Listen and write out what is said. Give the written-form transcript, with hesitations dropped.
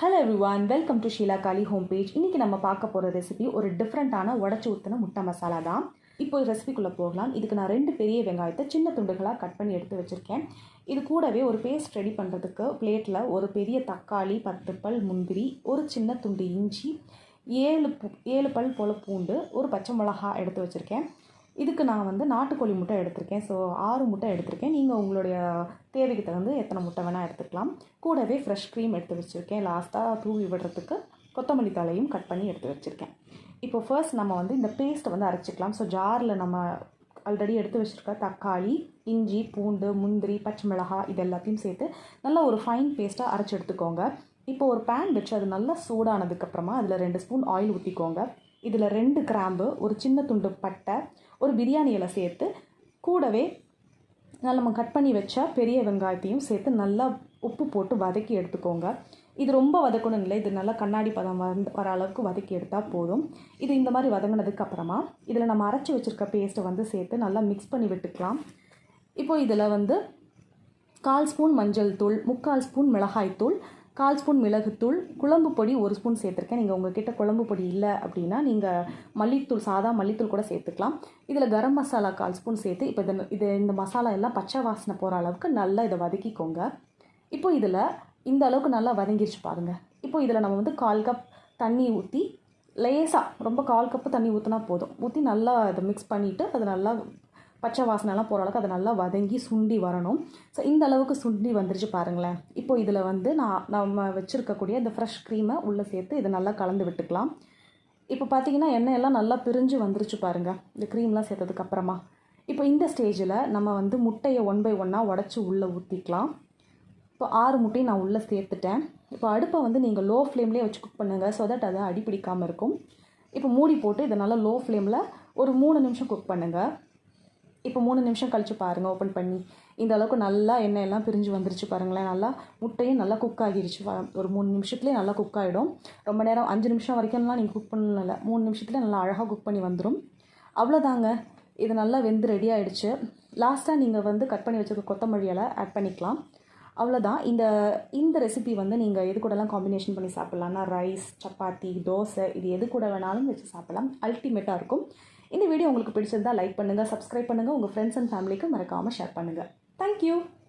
Hello everyone, welcome to Sheela Kali home page. இன்றைக்கி நம்ம பார்க்க போகிற ரெசிபி ஒரு டிஃப்ரெண்ட்டான உடச்சி ஊற்றின முட்டை மசாலா தான். இப்போ ரெசிபிக்குள்ளே போகலாம். இதுக்கு நான் 2 பெரிய வெங்காயத்தை சின்ன துண்டுகளாக கட் பண்ணி எடுத்து வச்சுருக்கேன். இது கூடவே ஒரு பேஸ்ட் ரெடி பண்ணுறதுக்கு பிளேட்டில் ஒரு பெரிய தக்காளி, 10 பல் முந்திரி, ஒரு சின்ன துண்டு இஞ்சி, 7 பல் போல் பூண்டு, ஒரு பச்சை மிளகா எடுத்து வச்சுருக்கேன். இதுக்கு நான் நாட்டுக்கோழி முட்டை எடுத்திருக்கேன். ஸோ 6 முட்டை எடுத்திருக்கேன். நீங்கள் உங்களுடைய தேவைக்கு தகுந்து எத்தனை முட்டை வேணால் எடுத்துக்கலாம். கூடவே ஃப்ரெஷ் க்ரீம் எடுத்து வச்சுருக்கேன். லாஸ்ட்டாக தூவி விடுறதுக்கு கொத்தமல்லி தலையும் கட் பண்ணி எடுத்து வச்சுருக்கேன். இப்போ ஃபர்ஸ்ட் நம்ம இந்த பேஸ்ட்டை அரைச்சிக்கலாம். ஸோ ஜாரில் நம்ம ஆல்ரெடி எடுத்து வச்சுருக்க தக்காளி, இஞ்சி, பூண்டு, முந்திரி, பச்சை மிளகாய் இது எல்லாத்தையும் சேர்த்து நல்லா ஒரு ஃபைன் பேஸ்ட்டாக அரைச்சி எடுத்துக்கோங்க. இப்போ ஒரு பேன் வச்சு அது நல்லா சூடானதுக்கப்புறமா அதில் 2 ஸ்பூன் ஆயில் ஊற்றிக்கோங்க. இதில் 2 கிராம்பு, ஒரு சின்ன துண்டு பட்டை, ஒரு பிரியாணி இலை சேர்த்து கூடவே நம்ம கட் பண்ணி வச்ச பெரிய வெங்காயத்தையும் சேர்த்து நல்லா உப்பு போட்டு வதக்கி எடுத்துக்கோங்க. இது ரொம்ப வதக்கணும் இல்லை, இது நல்லா கண்ணாடி பதம் வர அளவுக்கு வதக்கி எடுத்தால் போதும். இது இந்த மாதிரி வதங்கினதுக்கு அப்புறமா இதில் நம்ம அரைச்சி வச்சுருக்க பேஸ்ட்டை சேர்த்து நல்லா மிக்ஸ் பண்ணி விட்டுக்கலாம். இப்போது இதில் 1/4 ஸ்பூன் மஞ்சள் தூள், 3/4 ஸ்பூன் மிளகாய் தூள், 1/4 ஸ்பூன் மிளகுத்தூள், குழம்பு பொடி 1 ஸ்பூன் சேர்த்துருக்கேன். நீங்கள் உங்கள்கிட்ட குழம்பு பொடி இல்லை அப்படின்னா நீங்கள் மல்லித்தூள், சாதா மல்லித்தூள் கூட சேர்த்துக்கலாம். இதில் கரம் மசாலா 1/4 ஸ்பூன் சேர்த்து இப்போ இந்த மசாலா எல்லாம் பச்சை வாசனை போகிற அளவுக்கு நல்லா இதை வதக்கிக்கோங்க. இப்போ இதில் இந்த அளவுக்கு நல்லா வதங்கிடுச்சு பாருங்கள். இப்போ இதில் நம்ம 1/4 கப் தண்ணி ஊற்றி லேசாக, ரொம்ப 1/4 கப்பு தண்ணி ஊற்றினா போதும், ஊற்றி நல்லா அதை மிக்ஸ் பண்ணிவிட்டு அது நல்லா பச்சை வாசனைலாம் போகிற அளவுக்கு அதை நல்லா வதங்கி சுண்டி வரணும். ஸோ இந்த அளவுக்கு சுண்டி வந்துருச்சு பாருங்களேன். இப்போ இதில் நம்ம வச்சுருக்கக்கூடிய இந்த ஃப்ரெஷ் க்ரீமை உள்ளே சேர்த்து இதை நல்லா கலந்து விட்டுக்கலாம். இப்போ பார்த்திங்கன்னா எண்ணெயெல்லாம் நல்லா பிரிஞ்சு வந்துருச்சு பாருங்கள் இந்த க்ரீம்லாம் சேர்த்ததுக்கப்புறமா. இப்போ இந்த ஸ்டேஜில் நம்ம முட்டையை 1 by 1 உடச்சி உள்ளே ஊற்றிக்கலாம். இப்போ 6 முட்டையும் நான் உள்ளே சேர்த்துட்டேன். இப்போ அடுப்பை நீங்கள் லோ ஃப்ளேம்லேயே வச்சு குக் பண்ணுங்கள். ஸோ தட் அதை அடிப்பிடிக்காமல் இருக்கும். இப்போ மூடி போட்டு இதை நல்லா லோ ஃப்ளேமில் ஒரு 3 நிமிஷம் குக் பண்ணுங்கள். இப்போ 3 நிமிஷம் கழித்து பாருங்கள், ஓப்பன் பண்ணி இந்த அளவுக்கு நல்லா எண்ணெயெல்லாம் பிரிஞ்சு வந்துருச்சு பாருங்களேன். நல்லா முட்டையும் நல்லா குக் ஆகிடுச்சு. ஒரு 3 நிமிஷத்துலேயே நல்லா குக் ஆகிடும். ரொம்ப நேரம் 5 நிமிஷம் வரைக்கும்லாம் நீங்கள் குக் பண்ணல, 3 நிமிஷத்துலேயே நல்லா அழகாக குக் பண்ணி வந்துடும். அவ்வளோதாங்க, இது நல்லா வெந்து ரெடி ஆகிடுச்சு. லாஸ்ட்டாக நீங்கள் கட் பண்ணி வச்சுருக்க கொத்தமல்லி இலை ஆட் பண்ணிக்கலாம். அவ்வளோதான். இந்த ரெசிபி நீங்கள் எது கூடலாம் காம்பினேஷன் பண்ணி சாப்பிட்லான்னா ரைஸ், சப்பாத்தி, தோசை இது எது கூட வேணாலும் வச்சு சாப்பிட்லாம். அல்டிமேட்டாக இருக்கும். இந்த வீடியோ உங்களுக்கு பிடிச்சிருந்தா லைக் பண்ணுங்கள், சப்ஸ்கிரைப் பண்ணுங்கள், உங்கள் ஃப்ரெண்ட்ஸ் அண்ட் ஃபேமிலிக்கு மறக்காமல் ஷேர் பண்ணுங்கள். தேங்க்யூ.